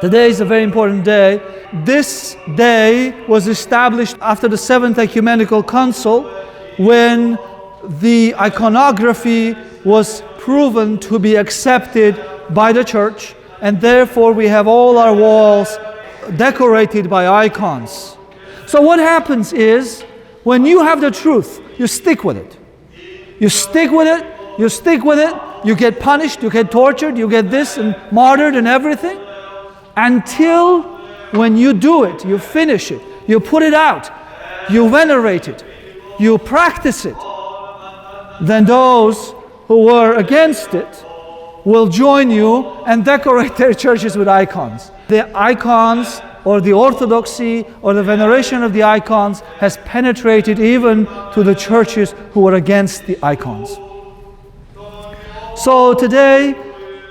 Today is a very important day. This day was established after the Seventh Ecumenical Council, when the iconography was proven to be accepted by the church, and therefore we have all our walls decorated by icons. So what happens is, when you have the truth, you stick with it. You stick with it, you stick with it, you get punished, you get tortured, you get this and martyred and everything, until when you do it, you finish it, you put it out, you venerate it, you practice it, then those who were against it will join you and decorate their churches with icons. The icons, or the orthodoxy, or the veneration of the icons has penetrated even to the churches who were against the icons. So today,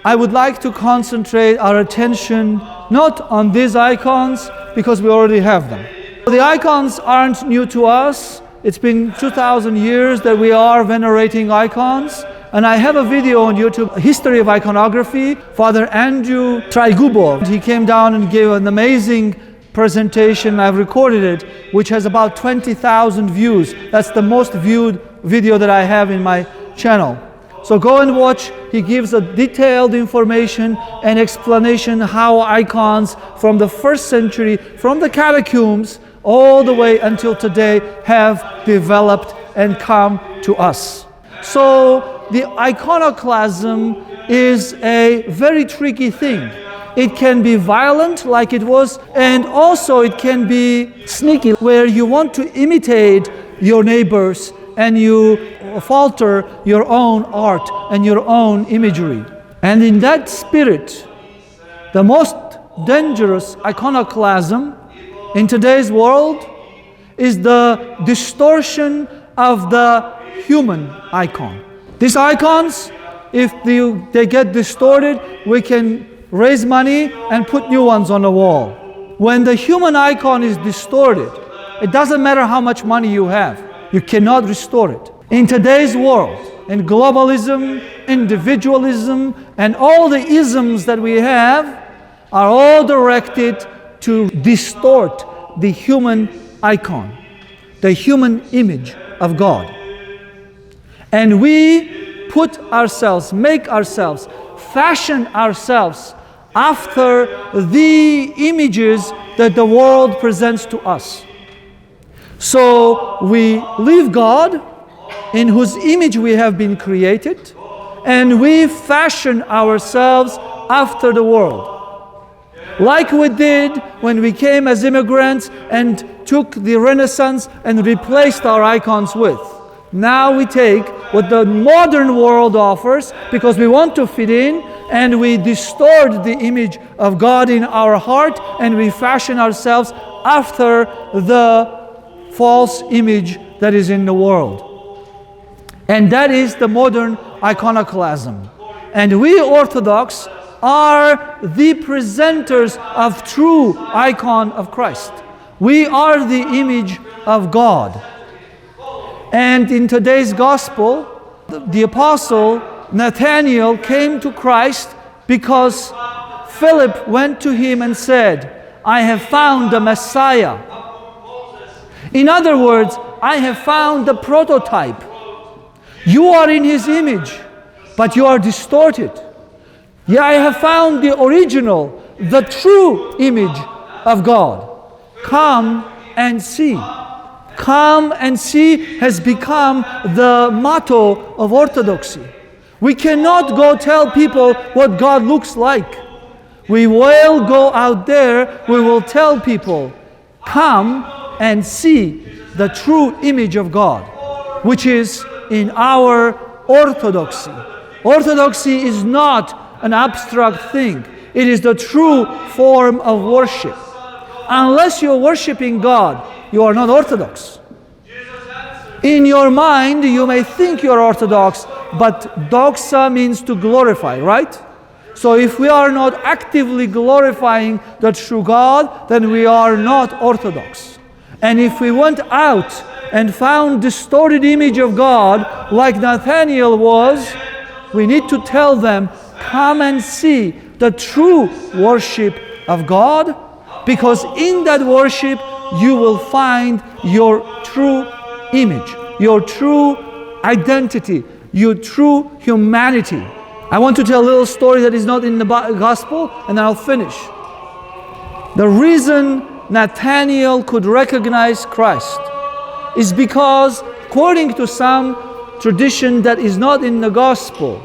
I would like to concentrate our attention not on these icons, because we already have them. The icons aren't new to us. It's been 2,000 years that we are venerating icons. And I have a video on YouTube, History of Iconography. Father Andrew Traigubo, he came down and gave an amazing presentation. I've recorded it, which has about 20,000 views. That's the most viewed video that I have in my channel. So go and watch. He gives a detailed information and explanation how icons from the first century, from the catacombs, all the way until today have developed and come to us. So the iconoclasm is a very tricky thing. It can be violent like it was, and also it can be sneaky, where you want to imitate your neighbors and you falter your own art and your own imagery. And in that spirit, the most dangerous iconoclasm in today's world is the distortion of the human icon. These icons, if they get distorted, we can raise money and put new ones on the wall. When the human icon is distorted, it doesn't matter how much money you have, you cannot restore it. In today's world, in globalism, individualism, and all the isms that we have are all directed to distort the human icon, the human image of God. And we put ourselves, make ourselves, fashion ourselves after the images that the world presents to us. So we leave God, in whose image we have been created, and we fashion ourselves after the world. Like we did when we came as immigrants and took the Renaissance and replaced our icons with. Now we take what the modern world offers because we want to fit in, and we distort the image of God in our heart, and we fashion ourselves after the false image that is in the world. And that is the modern iconoclasm. And we Orthodox are the presenters of true icon of Christ. We are the image of God. And in today's gospel, the apostle Nathanael came to Christ because Philip went to him and said, "I have found the Messiah." In other words, I have found the prototype. You are in his image, but you are distorted. Yeah, I have found the original, the true image of God. Come and see. Come and see has become the motto of Orthodoxy. We cannot go tell people what God looks like. We will go out there, we will tell people, come and see the true image of God, which is in our orthodoxy. Orthodoxy is not an abstract thing. It is the true form of worship. Unless you're worshiping God, you are not Orthodox. In your mind, you may think you're Orthodox, but doxa means to glorify, right? So if we are not actively glorifying the true God, then we are not Orthodox. And if we went out and found distorted image of God like Nathanael was, we need to tell them, come and see the true worship of God, because in that worship you will find your true image, your true identity, your true humanity. I want to tell a little story that is not in the gospel, and then I'll finish. The reason Nathanael could recognize Christ is because, according to some tradition that is not in the gospel,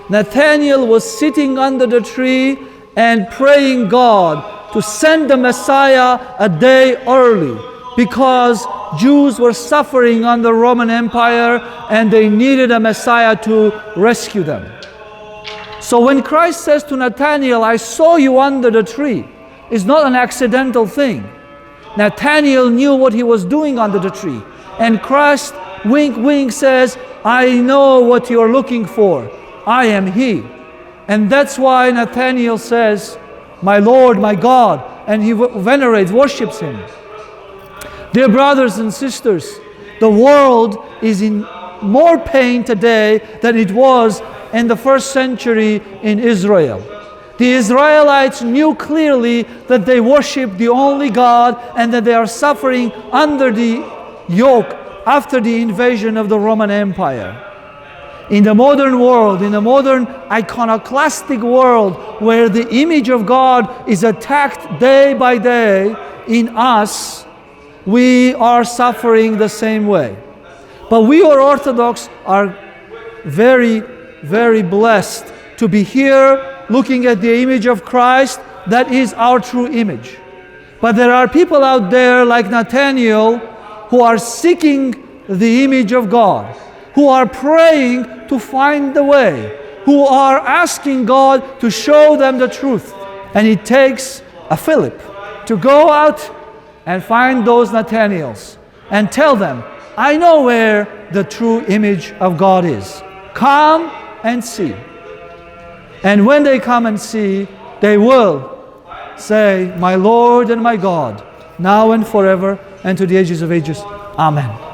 Nathanael was sitting under the tree and praying God to send the Messiah a day early, because Jews were suffering under the Roman Empire and they needed a Messiah to rescue them. So when Christ says to Nathanael, I saw you under the tree, it's not an accidental thing. Nathanael knew what he was doing under the tree. And Christ, wink, wink, says, I know what you're looking for. I am He. And that's why Nathanael says, my Lord, my God, and he venerates, worships Him. Dear brothers and sisters, the world is in more pain today than it was in the first century in Israel. The Israelites knew clearly that they worship the only God and that they are suffering under the yoke after the invasion of the Roman Empire. In the modern world, in the modern iconoclastic world, where the image of God is attacked day by day in us, we are suffering the same way. But we Orthodox are very, very blessed to be here looking at the image of Christ. That is our true image. But there are people out there like Nathanael who are seeking the image of God, who are praying to find the way, who are asking God to show them the truth. And it takes a Philip to go out and find those Nathanaels and tell them, I know where the true image of God is. Come and see. And when they come and see, they will say, my Lord and my God, now and forever, and to the ages of ages. Amen.